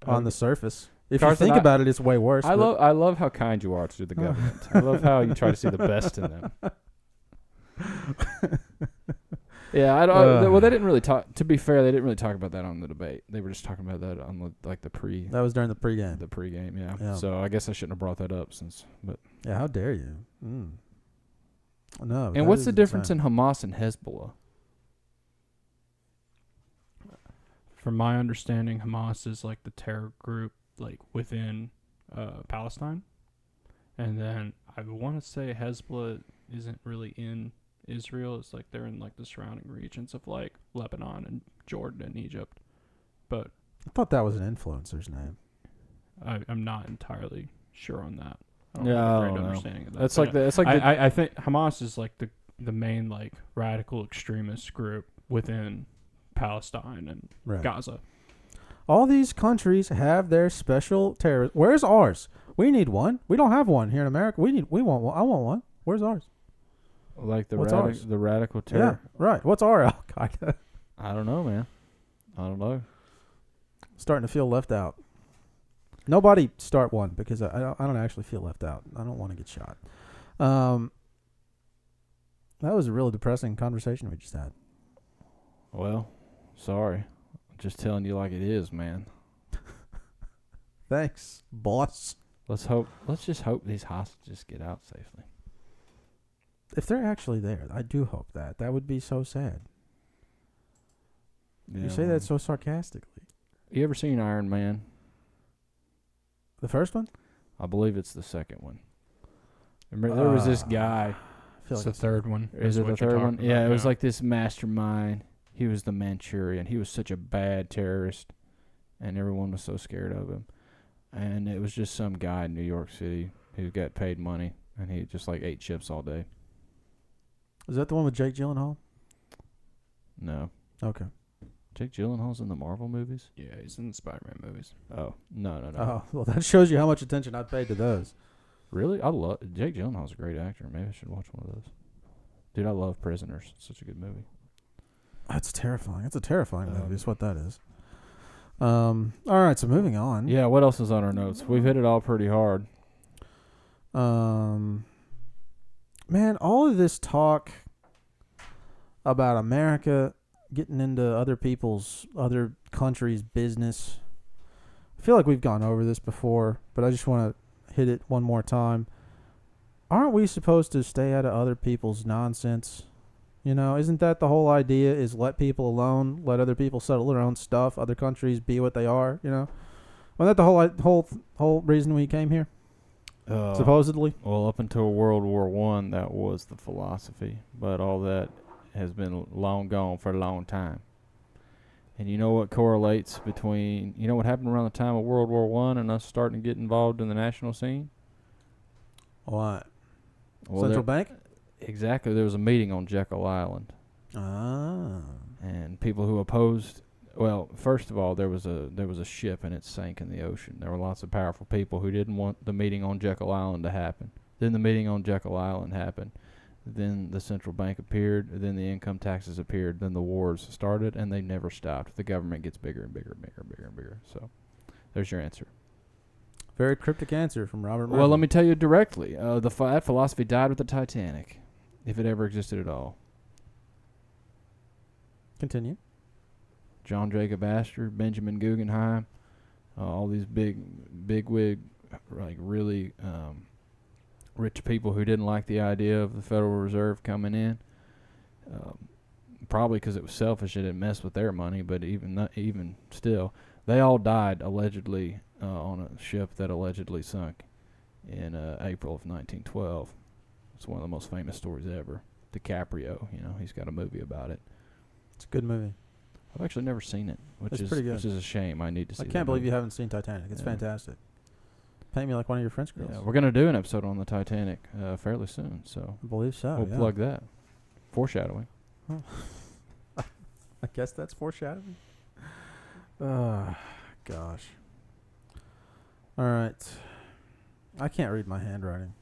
on the surface. If Carson, you think about it, it's way worse. I love how kind you are to the government. I love how you try to see the best in them. Yeah, I don't. Well, they didn't really talk. To be fair, they didn't really talk about that on the debate. They were just talking about that on the pre. That was during the pregame. The pregame, yeah. Yeah. So I guess I shouldn't have brought that up but. Yeah, how dare you? No. And what's the difference in Hamas and Hezbollah? From my understanding, Hamas is like the terror group like within Palestine, and then I want to say Hezbollah isn't really in Israel. It's like they're in like the surrounding regions of like Lebanon and Jordan and Egypt. But I thought that was an influencer's name. I'm not entirely sure on that. I Yeah, have I a great don't know. understanding of that. That's But like the. It's like I think Hamas is like the main like radical extremist group within Palestine and Right. Gaza. All these countries have their special terrorists. Where's ours? We need one. We don't have one here in America. We want one. I want one. Where's ours? Like the What's ours? the radical terror. Yeah, right. What's our Al Qaeda? I don't know, man. I don't know. Starting to feel left out. Nobody start one because I don't actually feel left out. I don't want to get shot. That was a really depressing conversation we just had. Well, sorry. I'm just telling you like it is, man. Thanks, boss. Let's just hope these hostages get out safely. If they're actually there, I do hope that. That would be so sad. Yeah, You say that so sarcastically. You ever seen Iron Man? The first one? I believe it's the second one. Remember, there was this guy. I feel It's like the third one. Is it the what you're third one? talking Yeah, about, it was like this mastermind. He was the Manchurian. He was such a bad terrorist, and everyone was so scared of him. And it was just some guy in New York City who got paid money, and he just like ate chips all day. Is that the one with Jake Gyllenhaal? No. Okay. Jake Gyllenhaal's in the Marvel movies? Yeah, he's in the Spider-Man movies. Oh, no. Oh, well, that shows you how much attention I paid to those. Really? I love Jake Gyllenhaal's a great actor. Maybe I should watch one of those. Dude, I love Prisoners. It's such a good movie. That's terrifying. That's a terrifying movie. Is what that is. All right, so moving on. Yeah, what else is on our notes? We've hit it all pretty hard. Man, all of this talk about America getting into other countries' business. I feel like we've gone over this before, but I just want to hit it one more time. Aren't we supposed to stay out of other people's nonsense? You know, isn't that the whole idea, is let people alone, let other people settle their own stuff, other countries be what they are, you know? Wasn't that the whole reason we came here? Supposedly? Well, up until World War I, that was the philosophy. But all that has been long gone for a long time. And you know what correlates between, you know what happened around the time of World War I and us starting to get involved in the national scene? What? Well, Central Bank? Exactly. There was a meeting on Jekyll Island. Ah. And people who opposed, well, first of all, there was a ship and it sank in the ocean. There were lots of powerful people who didn't want the meeting on Jekyll Island to happen. Then the meeting on Jekyll Island happened. Then the central bank appeared. Then the income taxes appeared. Then the wars started, and they never stopped. The government gets bigger and bigger and bigger and bigger and bigger. So there's your answer. Very cryptic answer from Robert Murphy. Well, let me tell you directly. That philosophy died with the Titanic, if it ever existed at all. Continue. John Jacob Astor, Benjamin Guggenheim, all these bigwig, like really rich people who didn't like the idea of the Federal Reserve coming in. Probably because it was selfish, it didn't mess with their money. But even still, they all died allegedly on a ship that allegedly sunk in April of 1912. It's one of the most famous stories ever. DiCaprio, he's got a movie about it. It's a good movie. I've actually never seen it, which It's is pretty good. Which is a shame. I need to see. I can't believe you haven't seen Titanic. It's fantastic. Paint me like one of your French girls. Yeah, we're gonna do an episode on the Titanic fairly soon, so I believe so. we'll yeah. plug that. Foreshadowing. I guess that's foreshadowing. Gosh. All right. I can't read my handwriting.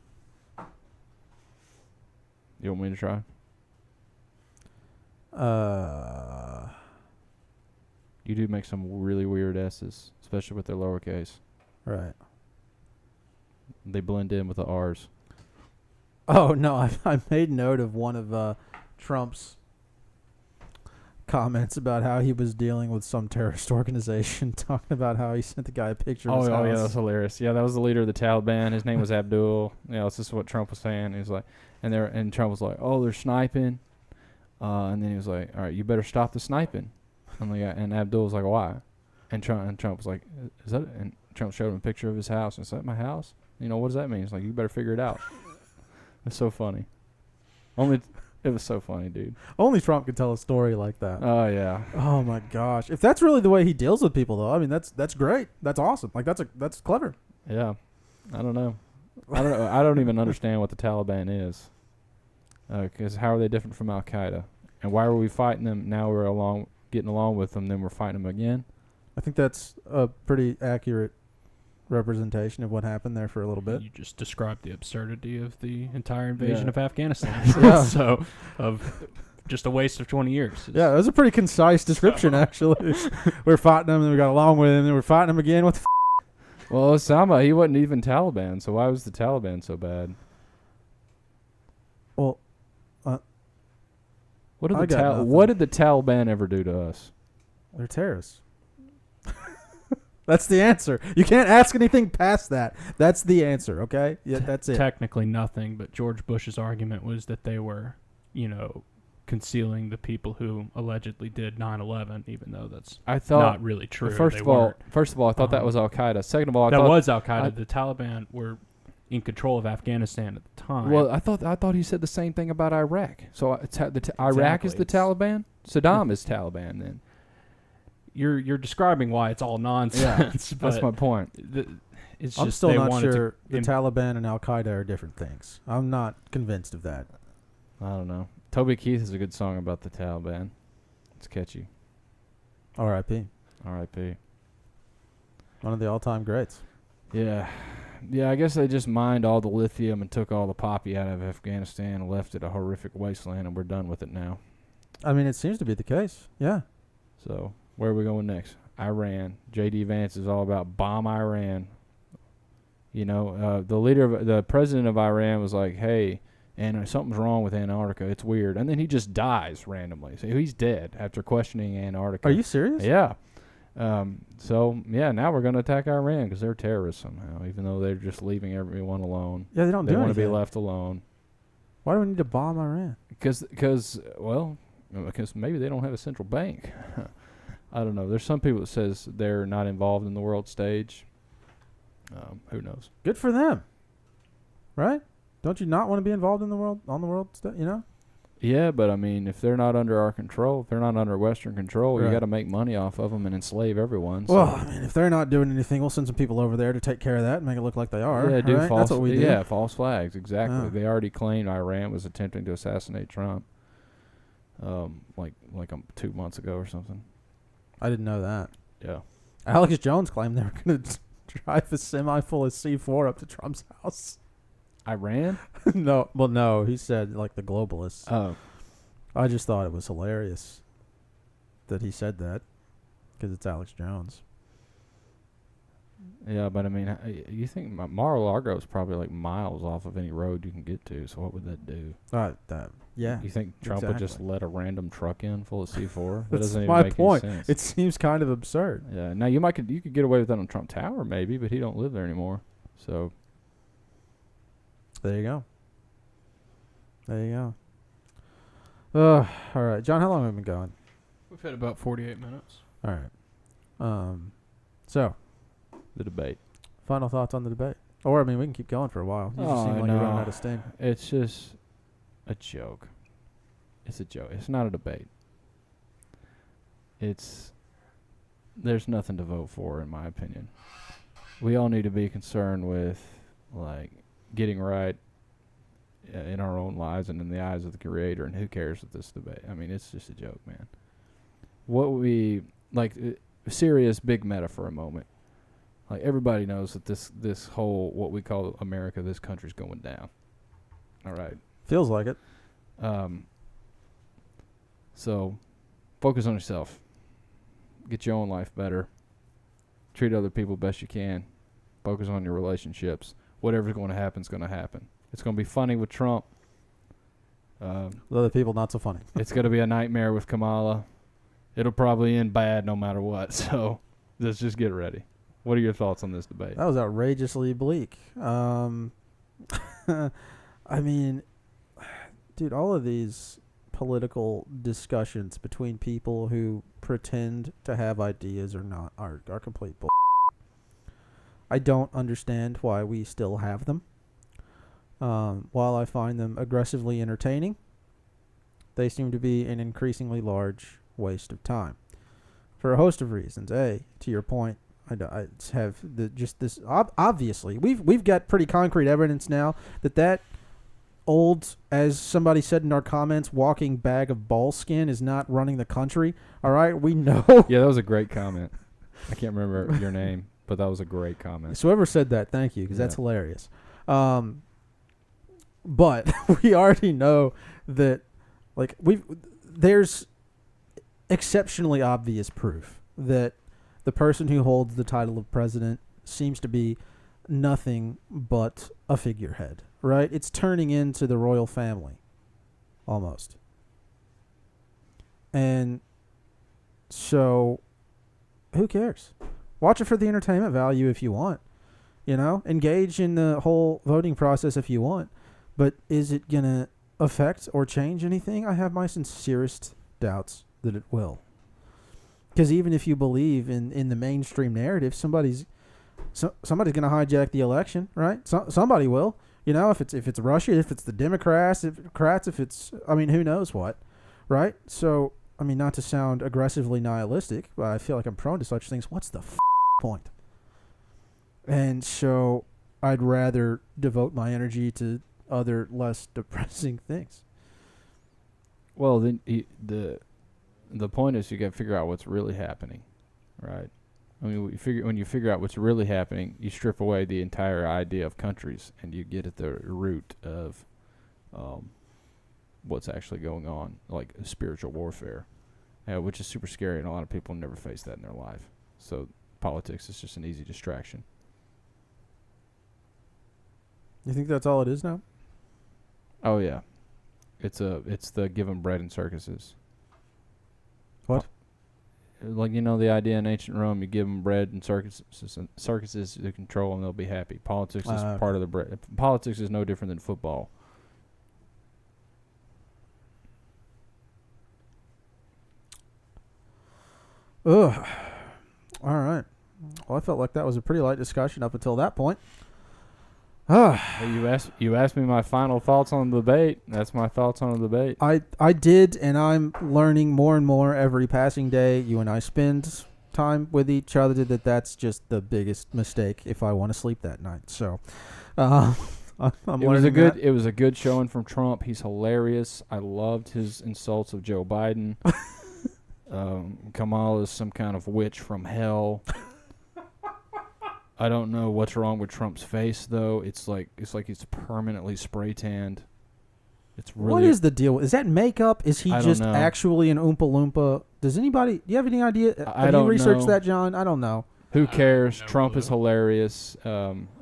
You want me to try? You do make some really weird S's, especially with their lowercase. Right. They blend in with the R's. Oh, no. I made note of one of Trump's comments about how he was dealing with some terrorist organization, talking about how he sent the guy a picture of his house. Yeah, that's hilarious. Yeah, that was the leader of the Taliban. His name was Abdul. Yeah, this is what Trump was saying. He was like, and Trump was like, oh, they're sniping. And then he was like, all right, you better stop the sniping. And Abdul was like, why? And Trump was like, is that? And Trump showed him a picture of his house. Is that my house? What does that mean? It's like, you better figure it out. It's so funny. It was so funny, dude. Only Trump could tell a story like that. Oh yeah. Oh my gosh! If that's really the way he deals with people, though, I mean, that's great. That's awesome. Like that's clever. Yeah. I don't know. I don't even understand what the Taliban is. Because how are they different from Al Qaeda? And why were we fighting them? Now we're getting along with them. Then we're fighting them again. I think that's a pretty accurate representation of what happened there for a little bit. You just described the absurdity of the entire invasion of Afghanistan. Yeah. So, of just a waste of 20 years. Yeah, it was a pretty concise description, actually. We're fighting them, and we got along with them, and we're fighting them again. What the Well, Osama, he wasn't even Taliban, so why was the Taliban so bad? Well, what did I got nothing. What did the Taliban ever do to us? They're terrorists. That's the answer. You can't ask anything past that. That's the answer, okay? Yeah, that's it. Technically nothing, but George Bush's argument was that they were, concealing the people who allegedly did 9/11, even though that's not really true. First of all, I thought that was Al Qaeda. Second of all, I thought was Al Qaeda. The Taliban were in control of Afghanistan at the time. Well, I thought he said the same thing about Iraq. So Iraq is the Taliban. Saddam is Taliban then. You're describing why it's all nonsense. Yeah, that's my point. It's I'm just still they not wanted sure to the Taliban and Al Qaeda are different things. I'm not convinced of that. I don't know. Toby Keith has a good song about the Taliban. It's catchy. R.I.P. R.I.P. One of the all-time greats. Yeah. Yeah, I guess they just mined all the lithium and took all the poppy out of Afghanistan and left it a horrific wasteland, and we're done with it now. I mean, it seems to be the case. Yeah. So, where are we going next? Iran. jdvance is all about bomb Iran. The president of Iran was like, hey, and something's wrong with Antarctica. It's weird. And then he just dies randomly. So he's dead after questioning Antarctica. Are you serious? Yeah. Now we're going to attack Iran because they're terrorists somehow, even though they're just leaving everyone alone. Yeah, they don't do anything. They want to be left alone. Why do we need to bomb Iran? Because maybe they don't have a central bank. I don't know. There's some people that says they're not involved in the world stage. Who knows? Good for them. Right? Don't you not want to be involved in the world stage, Yeah, but I mean, if they're not under our control, if they're not under Western control, right. You got to make money off of them and enslave everyone. Well, I mean, if they're not doing anything, we'll send some people over there to take care of that and make it look like they are. Yeah, do right? false. That's what we do. Yeah, false flags. Exactly. Yeah. They already claimed Iran was attempting to assassinate Trump. 2 months ago or something. I didn't know that. Yeah. Alex Jones claimed they were going to drive a semi full of C4 up to Trump's house. Iran? No. He said like the globalists. Oh. I just thought it was hilarious that he said that because it's Alex Jones. Yeah, but I mean, you think Mar-a-Lago is probably like miles off of any road you can get to. So what would that do? Yeah. You think Trump would just let a random truck in full of C4? That That's doesn't even my make point. any sense. It seems kind of absurd. Yeah. Now you could get away with that on Trump Tower maybe, but he don't live there anymore. So there you go. All right, John. How long have we been going? We've had about 48 minutes. All right. So the debate. Final thoughts on the debate, or I mean, we can keep going for a while. You just seem like you're running out of steam. It's just a joke. It's a joke. It's not a debate. There's nothing to vote for, in my opinion. we all need to be concerned with, like, getting right in our own lives and in the eyes of the Creator, and who cares with this debate? I mean, it's just a joke, man. What we, like, serious big meta for a moment. Like, everybody knows that this whole, what we call America, this country's going down. All right. Feels like it. So, focus on yourself. Get your own life better. Treat other people best you can. Focus on your relationships. Whatever's going to happen is going to happen. It's going to be funny with Trump. Other people, not so funny. It's going to be a nightmare with Kamala. It'll probably end bad no matter what. So, let's just get ready. What are your thoughts on this debate? That was outrageously bleak. I mean, dude, all of these political discussions between people who pretend to have ideas or not are complete bull. I don't understand why we still have them. While I find them aggressively entertaining, they seem to be an increasingly large waste of time for a host of reasons. A, to your point, I have this obviously we've got pretty concrete evidence now that old, as somebody said in our comments, walking bag of ball skin is not running the country. All right, we know. Yeah, that was a great comment. I can't remember your name, but that was a great comment. So whoever said that, thank you, because that's hilarious. But we already know that, like, there's exceptionally obvious proof that the person who holds the title of president seems to be nothing but a figurehead, right? It's turning into the royal family, almost. And so, who cares? Watch it for the entertainment value if you want. You know, engage in the whole voting process if you want. But is it going to affect or change anything? I have my sincerest doubts that it will. Because even if you believe in the mainstream narrative, somebody's going to hijack the election, right? Somebody will. You know, if it's Russia, if it's the Democrats, if it's, I mean, who knows what, right? So, I mean, not to sound aggressively nihilistic, but I feel like I'm prone to such things. What's the point? And so I'd rather devote my energy to other less depressing things. Well, then the point is you got to figure out what's really happening, right? I mean, when you figure out what's really happening, you strip away the entire idea of countries, and you get at the root of what's actually going on, like spiritual warfare, which is super scary, and a lot of people never face that in their life. So politics is just an easy distraction. You think that's all it is now? Oh yeah, it's the give 'em bread in circuses. What? Like, you know, the idea in ancient Rome, you give them bread and circuses to control them, they'll be happy. Politics is part of the bread. Politics is no different than football. Ugh. All right. Well, I felt like that was a pretty light discussion up until that point. You asked me my final thoughts on the debate. That's my thoughts on the debate. I did, and I'm learning more and more every passing day. You and I spend time with each other. That's just the biggest mistake if I want to sleep that night. So, I'm it was a good showing from Trump. He's hilarious. I loved his insults of Joe Biden. Kamala is some kind of witch from hell. I don't know what's wrong with Trump's face, though. It's like he's permanently spray tanned. It's really. What is the deal? Is that makeup? Is he just know. actually an Oompa Loompa? Does anybody? Do you have any idea? I don't you researched know. that, John? I don't know. Who cares? Trump is hilarious.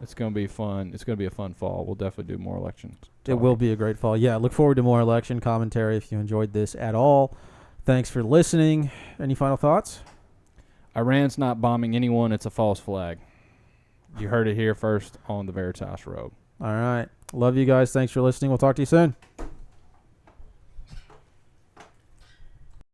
It's gonna be fun. It's gonna be a fun fall. We'll definitely do more elections. It will be a great fall. Yeah, look forward to more election commentary if you enjoyed this at all. Thanks for listening. Any final thoughts? Iran's not bombing anyone. It's a false flag. You heard it here first on the Veritas Road. All right. Love you guys. Thanks for listening. We'll talk to you soon.